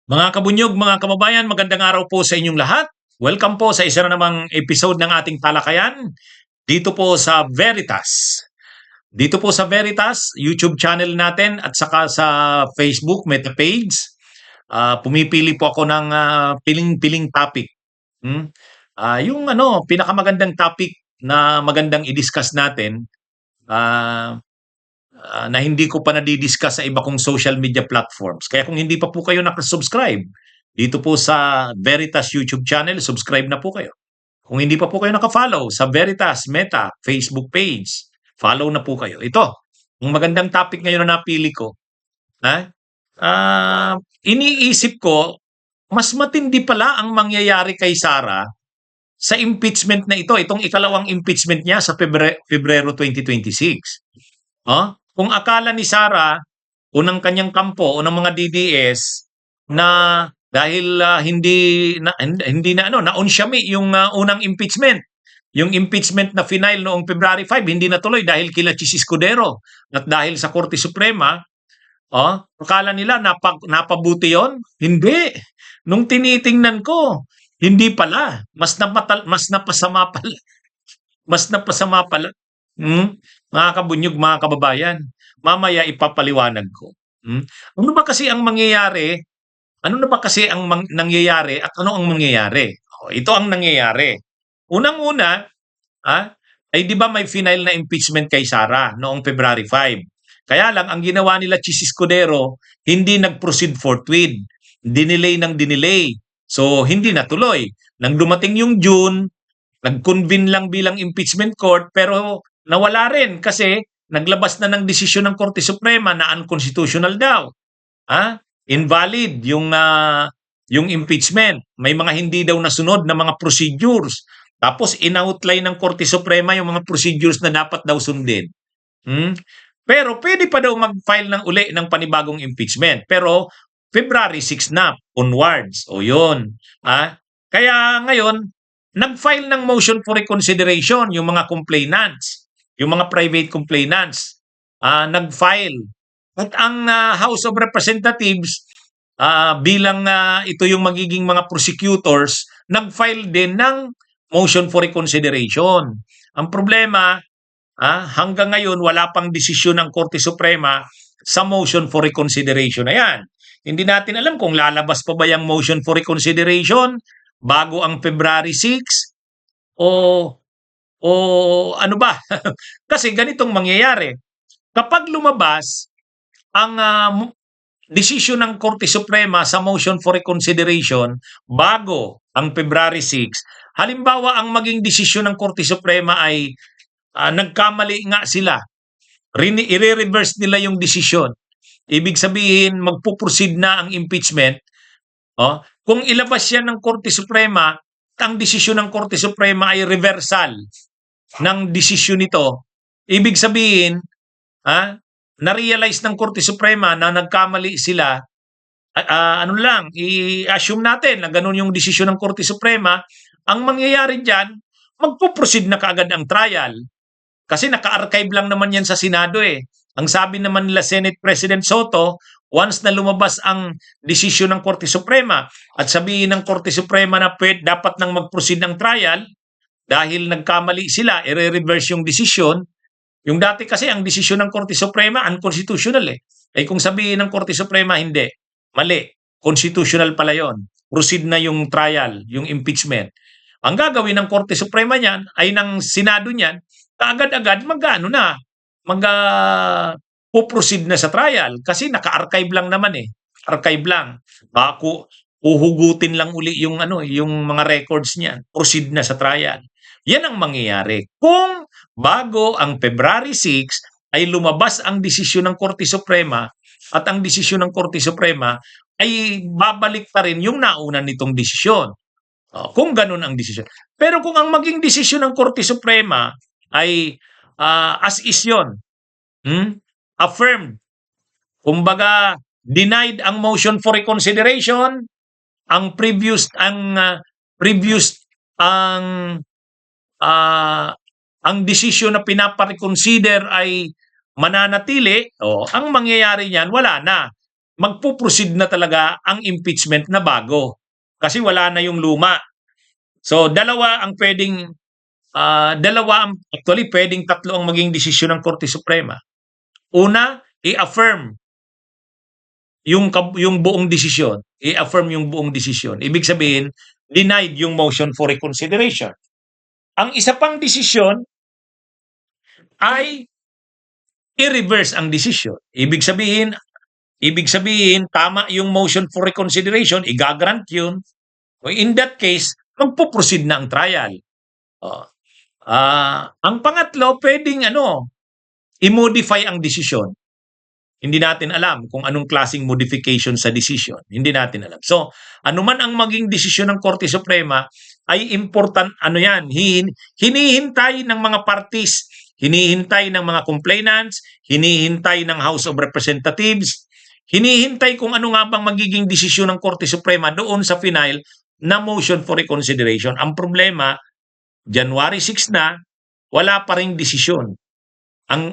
Mga kabunyog, mga kababayan, magandang araw po sa inyong lahat. Welcome po sa isa na namang episode ng ating talakayan dito po sa Veritas. Dito po sa Veritas, YouTube channel natin at saka sa Facebook Meta page. Pumipili po ako ng piling-piling topic. Hmm? Yung pinakamagandang topic na magandang i-discuss natin ah, na hindi ko pa nadi-discuss sa iba kong social media platforms. Kaya kung hindi pa po kayo nakasubscribe dito po sa Veritas YouTube channel, subscribe na po kayo. Kung hindi pa po kayo naka-follow sa Veritas Meta Facebook page, follow na po kayo. Ito, yung magandang topic ngayon na napili ko. Ha? Iniisip ko, mas matindi pala ang mangyayari kay Sara sa impeachment na ito. Itong ikalawang impeachment niya sa Pebrero 2026. Kung akala ni Sara, unang kanyang kampo, unang mga DDS na dahil hindi na naunsyami yung unang impeachment. Yung impeachment na final noong February 5 hindi natuloy dahil kila Chis Escudero at dahil sa Korte Suprema. Akala nila napabuti 'yon? Hindi. Nung tinitingnan ko, hindi pala. Mas napasama pala. Mas napasama pala. Mga kabunyog, mga kababayan, mamaya ipapaliwanag ko. Ano ba kasi ang mangyayari? Ano na ba kasi ang nangyayari at ano ang mangyayari? Ito ang nangyayari. Unang-una, ay 'di ba may final na impeachment kay Sara noong February 5. Kaya lang ang ginawa nila Chis Escudero, hindi nag-proceed forthwith. Dinelay ng dinelay. So hindi natuloy. Nang dumating yung June, nag-convene lang bilang impeachment court pero nawala rin kasi naglabas na ng desisyon ng Korte Suprema na unconstitutional daw. Invalid yung impeachment. May mga hindi daw nasunod na mga procedures. Tapos in-outline ng Korte Suprema yung mga procedures na dapat daw sundin. Pero pwede pa daw mag-file ng uli ng panibagong impeachment. Pero February 6 na onwards. O yun. Kaya ngayon, nag-file ng motion for reconsideration yung mga complainants, yung mga private complainants. Nag-file. At ang House of Representatives, bilang ito yung magiging mga prosecutors, nag-file din ng motion for reconsideration. Ang problema, hanggang ngayon wala pang desisyon ng Korte Suprema sa motion for reconsideration na yan. Hindi natin alam kung lalabas pa ba yung motion for reconsideration bago ang February 6 o ano ba? Kasi ganitong mangyayari. Kapag lumabas ang desisyon ng Korte Suprema sa motion for reconsideration bago ang February 6, halimbawa ang maging desisyon ng Korte Suprema ay nagkamali nga sila, i-reverse nila yung desisyon. Ibig sabihin, magpuproceed na ang impeachment. Kung ilabas yan ng Korte Suprema, ang desisyon ng Korte Suprema ay reversal ng desisyon nito. Ibig sabihin, na-realize ng Korte Suprema na nagkamali sila, i-assume natin na ganun yung desisyon ng Korte Suprema, ang mangyayari dyan, magpo-proceed na kaagad ang trial. Kasi naka-archive lang naman yan sa Senado eh. Ang sabi naman nila Senate President Soto, once na lumabas ang desisyon ng Korte Suprema at sabihin ng Korte Suprema na dapat nang mag-proceed ng trial dahil nagkamali sila, i-reverse yung desisyon. Yung dati kasi ang desisyon ng Korte Suprema unconstitutional eh. Kung sabihin ng Korte Suprema hindi, mali, constitutional pala yon. Proceed na yung trial, yung impeachment. Ang gagawin ng Korte Suprema niyan ay ng Senado niyan, kaagad-agad puproceed na sa trial kasi naka-archive lang naman eh. Archive lang. Bako uhugutin lang uli yung mga records niyan. Proceed na sa trial. Yan ang mangyayari kung bago ang February 6 ay lumabas ang desisyon ng Korte Suprema at ang desisyon ng Korte Suprema ay babalik pa rin yung nauna nitong desisyon. Kung ganun ang desisyon. Pero kung ang maging desisyon ng Korte Suprema ay as is yun, affirmed, kumbaga denied ang motion for reconsideration, ang previous ang desisyon na pinapareconsider ay mananatili, ang mangyayari niyan wala na. magpo-proceed na talaga ang impeachment na bago. Kasi wala na yung luma. So, actually, pwedeng tatlo ang maging desisyon ng Korte Suprema. Una, i-affirm yung buong desisyon. I-affirm yung buong desisyon. Ibig sabihin, denied yung motion for reconsideration. Ang isa pang desisyon ay i-reverse ang desisyon. Ibig sabihin, tama yung motion for reconsideration, igagrant yun. In that case, magpo-proceed na ang trial. Oh. Ang pangatlo, pwedeng i-modify ang desisyon. Hindi natin alam kung anong klaseng modification sa decision. Hindi natin alam. So, anuman ang maging desisyon ng Korte Suprema ay important, hinihintay ng mga parties, hinihintay ng mga complainants, hinihintay ng House of Representatives, hinihintay kung ano nga bang magiging desisyon ng Korte Suprema doon sa final na motion for reconsideration. Ang problema, January 6 na, wala pa ring desisyon ang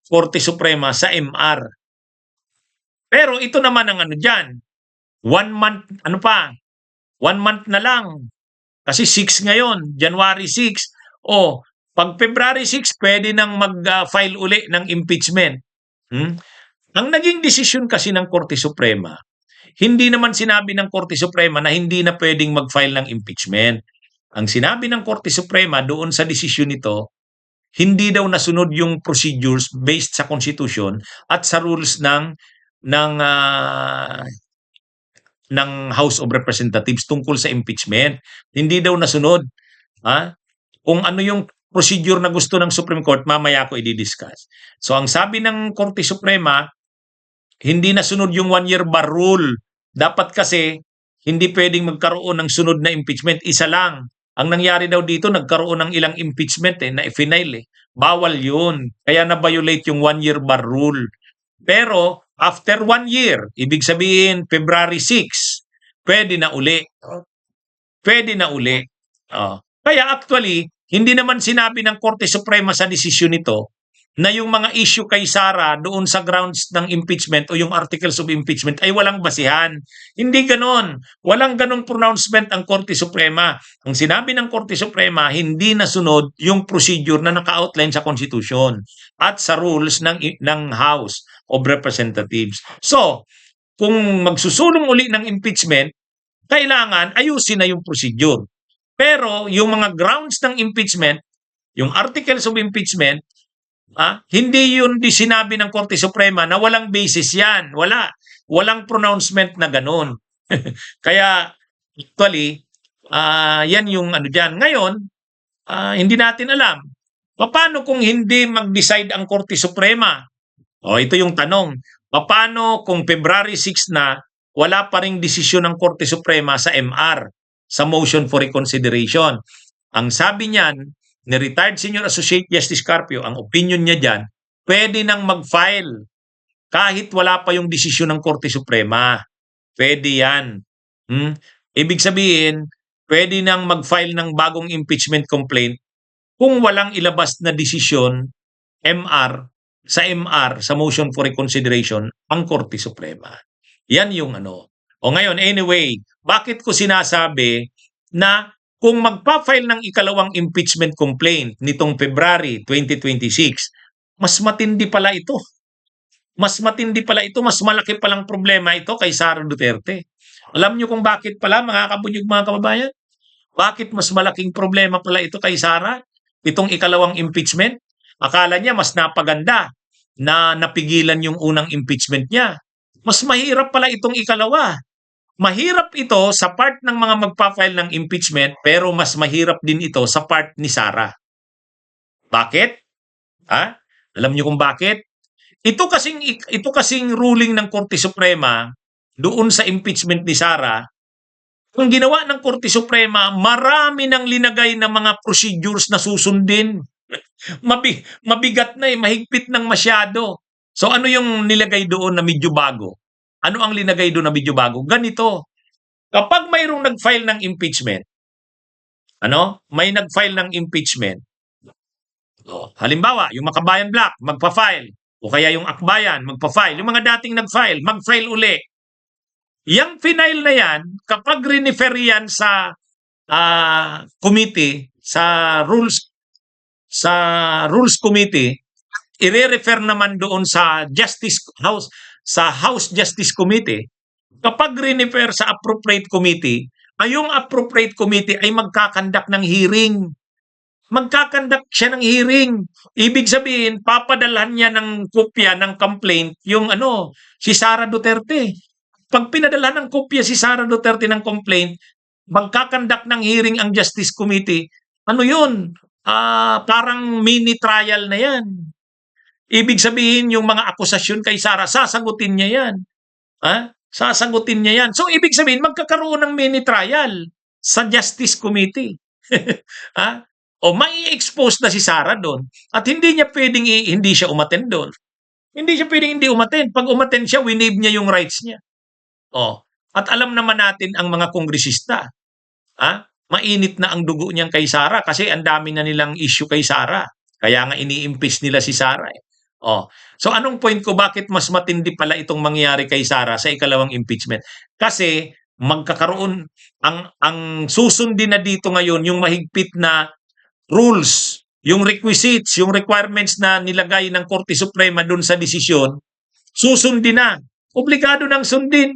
Korte Suprema sa MR. Pero ito naman ang diyan. 1 month, 1 month na lang. Kasi 6 ngayon, January 6. Pag February 6, pwede nang mag-file uli ng impeachment. Ang naging desisyon kasi ng Korte Suprema, hindi naman sinabi ng Korte Suprema na hindi na pwedeng mag-file ng impeachment. Ang sinabi ng Korte Suprema doon sa desisyon nito, hindi daw nasunod yung procedures based sa Constitution at sa rules ng House of Representatives tungkol sa impeachment. Hindi daw nasunod. Kung ano yung procedure na gusto ng Supreme Court, mamaya ko i-discuss. So ang sabi ng Korte Suprema, hindi nasunod yung 1-year bar rule. Dapat kasi hindi pwedeng magkaroon ng sunod na impeachment. Isa lang. Ang nangyari daw dito, nagkaroon ng ilang impeachment na i-final. Bawal yun. Kaya na-violate yung 1-year bar rule. Pero after 1 year, ibig sabihin February 6, pwede na uli. Pwede na uli. Kaya actually, hindi naman sinabi ng Korte Suprema sa desisyon nito na yung mga issue kay Sara doon sa grounds ng impeachment o yung articles of impeachment ay walang basihan. Hindi ganon. Walang ganong pronouncement ang Korte Suprema. Ang sinabi ng Korte Suprema, hindi nasunod yung procedure na naka-outline sa Constitution at sa rules ng House of Representatives. So, kung magsusulong uli ng impeachment, kailangan ayusin na yung procedure. Pero yung mga grounds ng impeachment, yung articles of impeachment, hindi yun sinabi ng Korte Suprema na walang basis yan. Walang pronouncement na ganun. Kaya actually, yan yung dyan. Ngayon, hindi natin alam. Paano kung hindi mag-decide ang Korte Suprema? Ito yung tanong. Paano kung February 6 na, wala pa ring desisyon ng Korte Suprema sa MR, sa motion for reconsideration? Ang sabi niyan, ni retired Senior Associate Justice Carpio, ang opinion niya dyan, pwede nang mag-file kahit wala pa yung desisyon ng Korte Suprema. Pwede yan. Ibig sabihin, pwede nang mag-file ng bagong impeachment complaint kung walang ilabas na desisyon sa motion for reconsideration ang Korte Suprema. Yan yung ngayon, anyway, bakit ko sinasabi na kung magpa-file ng ikalawang impeachment complaint nitong February 2026, mas matindi pala ito. Mas malaki palang problema ito kay Sara Duterte. Alam niyo kung bakit pala, mga kabunyog, mga kababayan? Bakit mas malaking problema pala ito kay Sara? Itong ikalawang impeachment? Akala niya mas napaganda na napigilan yung unang impeachment niya. Mas mahirap pala itong ikalawa. Mahirap ito sa part ng mga magpa-file ng impeachment, pero mas mahirap din ito sa part ni Sara. Bakit? Alam niyo kung bakit? Ito kasing ruling ng Korte Suprema doon sa impeachment ni Sara. Kung ginawa ng Korte Suprema, marami nang linagay na mga procedures na susundin. Mabigat na mahigpit ng masyado. So ano yung nilagay doon na medyo bago? Ano ang linagay doon na medyo bago? Ganito. Kapag mayroong nag-file ng impeachment, may nag-file ng impeachment. Halimbawa, yung Makabayan Black, magpa-file. o kaya yung akbayan, magpa-file. Yung mga dating nag-file, mag-file uli. Yang final na yan, kapag renefer yan sa committee, sa rules committee, i-refer naman doon sa House Justice Committee. Kapag renefer sa appropriate committee, ay yung appropriate committee ay magkakandak ng hearing. Magkakandak siya ng hearing. Ibig sabihin, papadalhan niya ng kopya ng complaint yung si Sara Duterte. Pag pinadalhan ng kopya si Sara Duterte ng complaint, magkakandak ng hearing ang Justice Committee. Ano yun? Parang mini trial na yan. Ibig sabihin, yung mga akusasyon kay Sara, sasagutin niya yan. Sasagutin niya yan. So, ibig sabihin, magkakaroon ng mini trial sa Justice Committee. O mai-expose na si Sara doon. At hindi niya pwedeng hindi siya umattend doon. Hindi siya pwedeng hindi umattend. Pag umattend siya, winave niya yung rights niya. At alam naman natin ang mga kongresista. Mainit na ang dugo niyang kay Sara kasi ang dami na nilang issue kay Sara. Kaya nga ini-impeach nila si Sara. So anong point ko, bakit mas matindi pala itong mangyayari kay Sara sa ikalawang impeachment? Kasi magkakaroon, ang susundin na dito ngayon, yung mahigpit na rules, yung requisites, yung requirements na nilagay ng Korte Suprema dun sa desisyon, susundin na. Obligado nang sundin.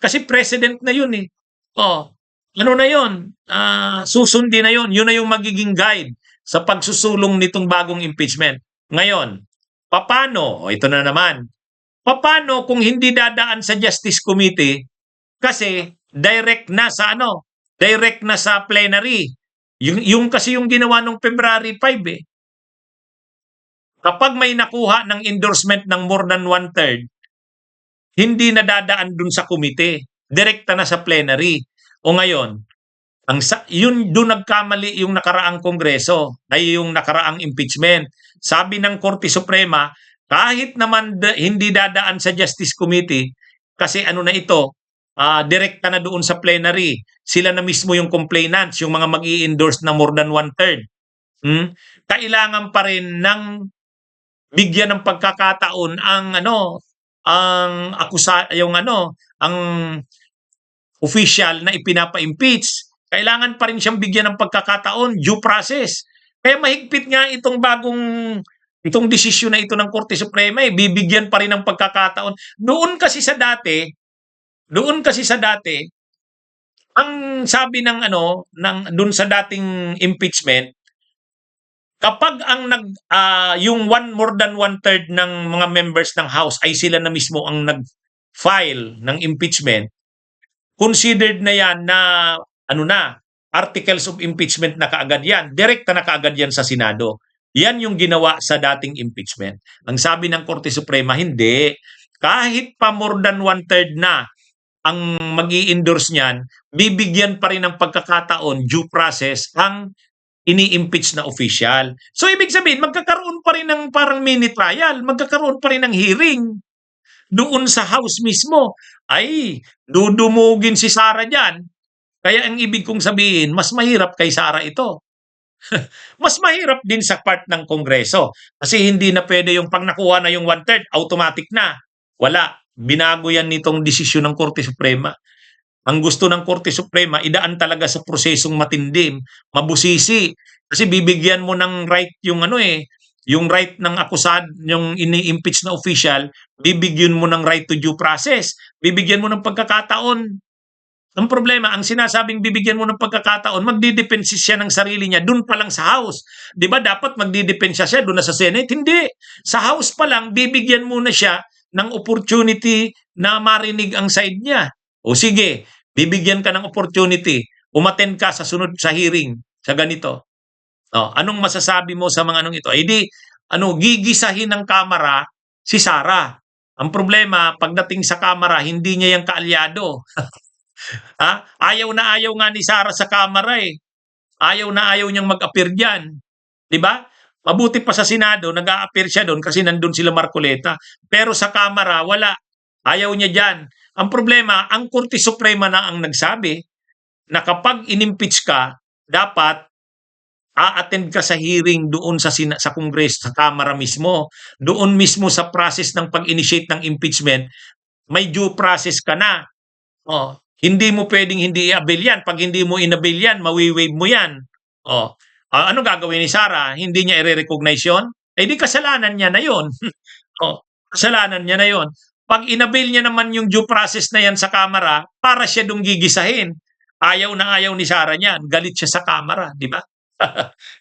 Kasi president na yun eh. Ano na yun? Susundin na yun. Yun na yung magiging guide sa pagsusulong nitong bagong impeachment. Ngayon, paano? Ito na naman. Paano kung hindi dadaan sa Justice Committee kasi direct na sa plenary. Yung kasi yung ginawa nung February 5 eh. Kapag may nakuha ng endorsement ng more than 1/3, hindi na dadaan dun sa komite. Direkta na sa plenary. O ngayon, yun doon nagkamali yung nakaraang kongreso, ay yung nakaraang impeachment. Sabi ng Korte Suprema, kahit naman hindi dadaan sa Justice Committee, kasi direkta na doon sa plenary. Sila na mismo yung complainants, yung mga mag-i-endorse na more than 1/3. Kailangan pa rin ng bigyan ng pagkakataon ang official na ipinapa-impeach. Kailangan pa rin siyang bigyan ng pagkakataon, due process. Kaya mahigpit nga itong desisyon na ito ng Korte Suprema, bibigyan pa rin ng pagkakataon. Doon kasi sa dati, ang sabi doon sa dating impeachment, kapag yung more than 1/3 ng mga members ng House ay sila na mismo ang nag-file ng impeachment, considered na yan na articles of impeachment na kaagad yan. Direkta na kaagad yan sa Senado. Yan yung ginawa sa dating impeachment. Ang sabi ng Korte Suprema, hindi. Kahit pa more than 1/3 na ang mag-i-endorse niyan, bibigyan pa rin ng pagkakataon, due process, ang ini-impeach na official. So, ibig sabihin, magkakaroon pa rin ng parang mini trial, magkakaroon pa rin ng hearing doon sa House mismo. Ay, dudumugin si Sara dyan. Kaya ang ibig kong sabihin, mas mahirap kay Sara ito. Mas mahirap din sa part ng Kongreso. Kasi hindi na pwede yung pag nakuha na yung 1/3, automatic na. Wala. Binago yan nitong desisyon ng Korte Suprema. Ang gusto ng Korte Suprema, idaan talaga sa prosesong matindi, mabusisi. Kasi bibigyan mo ng right yung right ng yung ini-impeach na official, bibigyan mo ng right to due process. Bibigyan mo ng pagkakataon. Ang problema, ang sinasabing bibigyan mo ng pagkakataon, magdidepensa siya ng sarili niya dun pa lang sa House. 'Di ba dapat magdidepensa siya dun na sa Senate? Hindi. Sa House pa lang, bibigyan muna siya ng opportunity na marinig ang side niya. O sige, bibigyan ka ng opportunity. Umattend ka sa sunod sa hearing sa ganito. Anong masasabi mo sa mga ito? Gigisahin ng Kamara si Sara. Ang problema, pagdating sa Kamara, hindi niya yung kaalyado. Ayaw na ayaw nga ni Sara sa Kamara eh. Ayaw na ayaw niyang mag-appear diyan. 'Di ba? Mabuti pa sa Senado, nag-a-appear siya doon kasi nandun sila Marcoleta. Pero sa Kamara, wala. Ayaw niya diyan. Ang problema, ang Korte Suprema na ang nagsabi na kapag inimpeach ka, dapat A-attend ka sa hearing doon sa Kongreso, sa Kamara mismo. Doon mismo sa process ng pag-initiate ng impeachment, may due process ka na. Oh, hindi mo pwedeng hindi i-avail yan. Pag hindi mo in-avail yan, mawi-waive mo yan. Oh, ano gagawin ni Sara? Hindi niya i-recognize yun? Eh di kasalanan niya na yun. Oh, kasalanan niya na yun. Pag in-avail niya naman yung due process na yan sa Kamara, para siya dong gigisahin. Ayaw na ayaw ni Sara niyan. Galit siya sa Kamara, di ba?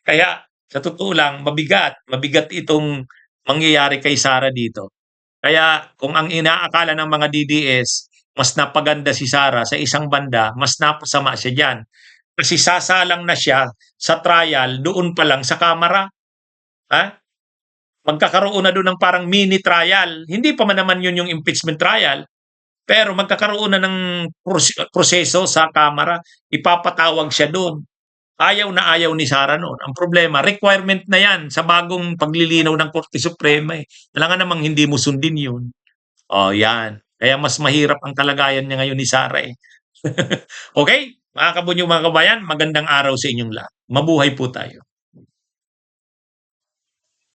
Kaya sa totoo lang, mabigat itong mangyayari kay Sara dito. Kaya kung ang inaakala ng mga DDS, mas napaganda si Sara sa isang banda, mas napasama siya diyan. Kasi sasalang na siya sa trial doon pa lang sa Kamara. Ha? Magkakaroon na doon ng parang mini trial. Hindi pa man naman yun yung impeachment trial, pero magkakaroon na ng proseso sa Kamara. Ipapatawag siya doon. Ayaw na ayaw ni Sara noon. Ang problema, requirement na yan sa bagong paglilinaw ng Korte Suprema. Alam namang hindi mo sundin yun. Oh, yan. Kaya mas mahirap ang kalagayan niya ngayon ni Sara eh. Okay? Mga kabunyo, mga kabayan, magandang araw sa inyong lahat. Mabuhay po tayo.